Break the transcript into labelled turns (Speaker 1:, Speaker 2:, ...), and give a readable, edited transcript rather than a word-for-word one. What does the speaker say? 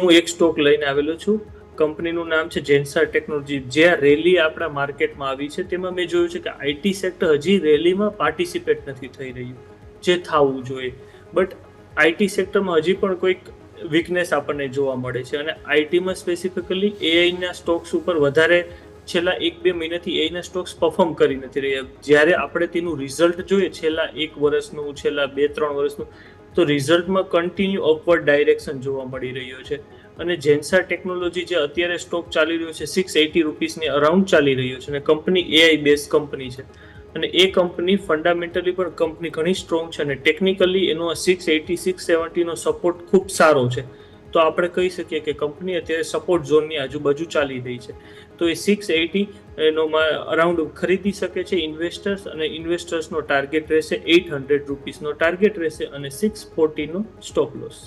Speaker 1: હું એક સ્ટોક લઈને આવેલો છું. કંપનીનું નામ છે જેન્સર ટેકનોલોજી. જે આ રેલી આપણા માર્કેટમાં આવી છે તેમાં મેં જોયું છે કે આઈટી સેક્ટર હજી રેલીમાં પાર્ટિસિપેટ નથી થઈ રહ્યું જે થવું જોઈએ. બટ આઈટી સેક્ટરમાં હજી પણ કોઈક વીકનેસ આપણને જોવા મળે છે અને આઈટીમાં સ્પેસિફિકલી એઆઈના સ્ટોક્સ ઉપર વધારે છેલ્લા 1-2 મહિનાથી એઆઈના સ્ટોક્સ પરફોર્મ કરી નથી રહ્યા. જ્યારે આપણે તેનું રિઝલ્ટ જોઈએ છેલ્લા 1 વર્ષનું, છેલ્લા 2-3 વર્ષનું, તો રિઝલ્ટમાં કન્ટિન્યુ અપવર્ડ ડાયરેક્શન જોવા મળી રહ્યો છે. અને જેન્સર ટેકનોલોજી જે અત્યારે સ્ટોક ચાલી રહ્યો છે 680 રૂપીસની અરાઉન્ડ ચાલી રહ્યો છે અને કંપની એઆઈ બેઝ કંપની છે અને એ કંપની ફંડામેન્ટલી પણ કંપની ઘણી સ્ટ્રોંગ છે અને ટેકનિકલી એનો 680 670 નો સપોર્ટ ખૂબ સારો છે. તો આપણે કહી શકીએ કે કંપની અત્યારે સપોર્ટ ઝોનની આજુબાજુ ચાલી રહી છે. તો એ 680 એનો અરાઉન્ડ ખરીદી શકે છે ઇન્વેસ્ટર્સ અને ઇન્વેસ્ટર્સનો ટાર્ગેટ રહેશે 800 રૂપીસનો ટાર્ગેટ રહેશે અને 640 નો સ્ટોપ લોસ.